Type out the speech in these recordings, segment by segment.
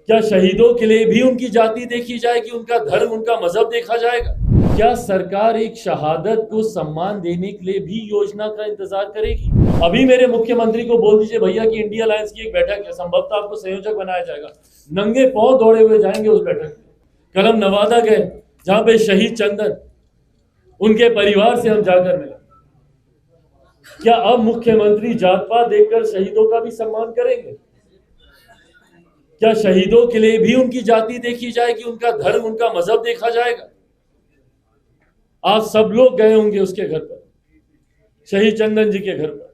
क्या शहीदों के लिए भी उनकी जाति देखी जाएगी, उनका धर्म, उनका मजहब देखा जाएगा? क्या सरकार एक शहादत को सम्मान देने के लिए भी योजना का इंतजार करेगी? अभी मेरे मुख्यमंत्री को बोल दीजिए भैया कि इंडिया अलायंस की एक बैठक है, संभवतः आपको संयोजक बनाया जाएगा। नंगे पांव दौड़े हुए जाएंगे उस बैठक में। कल हम नवादा गए, जहां पे शहीद चंदन, उनके परिवार से हम जाकर मिले। क्या अब मुख्यमंत्री जात पात देखकर शहीदों का भी सम्मान करेंगे? क्या शहीदों के लिए भी उनकी जाति देखी जाएगी, उनका धर्म, उनका मजहब देखा जाएगा? आप सब लोग गए होंगे उसके घर पर, शहीद चंदन जी के घर पर।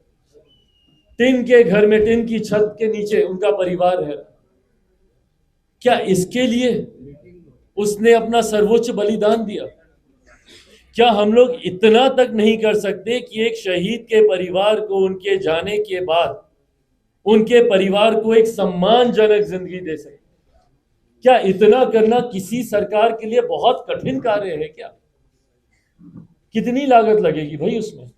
टिन के घर में, टिन की छत के नीचे उनका परिवार रह रहा। क्या इसके लिए उसने अपना सर्वोच्च बलिदान दिया? क्या हम लोग इतना तक नहीं कर सकते कि एक शहीद के परिवार को उनके जाने के बाद उनके परिवार को एक सम्मानजनक जिंदगी दे सके? क्या इतना करना किसी सरकार के लिए बहुत कठिन कार्य है क्या? कितनी लागत लगेगी भाई उसमें?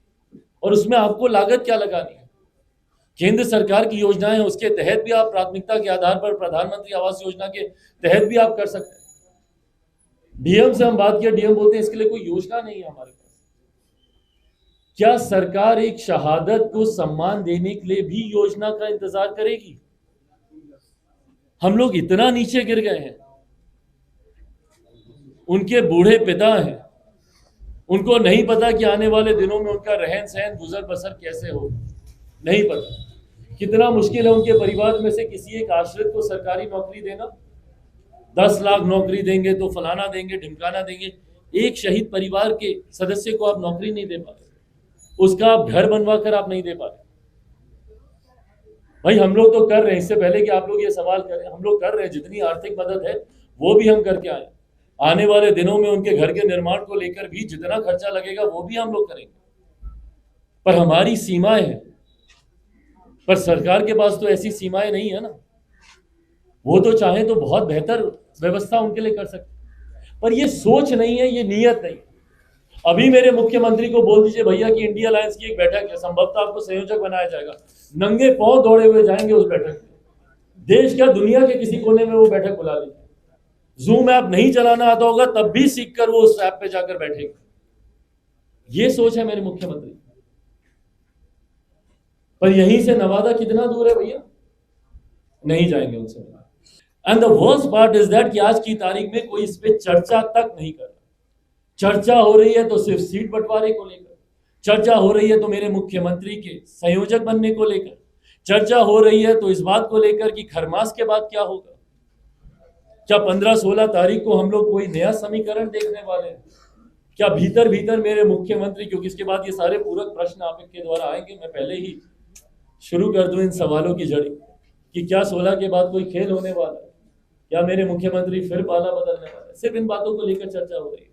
और उसमें आपको लागत क्या लगानी है? केंद्र सरकार की योजनाएं, उसके तहत भी आप प्राथमिकता के आधार पर प्रधानमंत्री आवास योजना के तहत भी आप कर सकते हैं। डीएम से हम बात किया, डीएम बोलते हैं इसके लिए कोई योजना नहीं है हमारे पास। क्या सरकार एक शहादत को सम्मान देने के लिए भी योजना का इंतजार करेगी? हम लोग इतना नीचे गिर गए हैं। उनके बूढ़े पिता हैं, उनको नहीं पता कि आने वाले दिनों में उनका रहन सहन, गुजर बसर कैसे हो, नहीं पता। कितना मुश्किल है उनके परिवार में से किसी एक आश्रित को सरकारी नौकरी देना। 10 लाख नौकरी देंगे तो फलाना देंगे, ढिमकाना देंगे। एक शहीद परिवार के सदस्य को आप नौकरी नहीं दे पा रहे, उसका आप घर बनवा कर आप नहीं दे पा रहे। भाई हम लोग तो कर रहे हैं, इससे पहले कि आप लोग ये सवाल करें, हम लोग कर रहे हैं। जितनी आर्थिक मदद है वो भी हम करके आए। आने वाले दिनों में उनके घर के निर्माण को लेकर भी जितना खर्चा लगेगा वो भी हम लोग करेंगे। पर हमारी सीमाएं हैं, पर सरकार के पास तो ऐसी सीमाएं नहीं है ना। वो तो चाहे तो बहुत बेहतर व्यवस्था उनके लिए कर सकते, पर ये सोच नहीं है, ये नीयत नहीं। अभी मेरे मुख्यमंत्री को बोल दीजिए भैया कि इंडिया अलायंस की एक बैठक है, संभवतः आपको संयोजक बनाया जाएगा। नंगे पांव दौड़े हुए जाएंगे उस बैठक में। देश क्या, दुनिया के किसी कोने में वो बैठक बुला लीजिए। जूम ऐप नहीं चलाना आता होगा तब भी सीख कर वो उस ऐप पे जाकर बैठेंगे। ये सोच है मेरे मुख्यमंत्री। पर यहीं से नवादा कितना दूर है भैया? नहीं जाएंगे उनसे। And the worst part is that कि आज की तारीख में कोई इस पे चर्चा तक नहीं कर रहा। चर्चा हो रही है तो सिर्फ सीट बंटवारे को लेकर, चर्चा हो रही है तो मेरे मुख्यमंत्री के संयोजक बनने को लेकर, चर्चा हो रही है तो इस बात को लेकर कि खरमास के बाद क्या होगा। क्या 15-16 तारीख को हम लोग कोई नया समीकरण देखने वाले हैं? क्या भीतर भीतर मेरे मुख्यमंत्री, क्योंकि इसके बाद ये सारे पूरक प्रश्न आपके द्वारा आएंगे, मैं पहले ही शुरू कर दूं इन सवालों की जड़ी कि क्या 16 के बाद कोई खेल होने वाला है? क्या मेरे मुख्यमंत्री फिर पाला बदलने वाले? सिर्फ इन बातों को लेकर चर्चा हो रही है।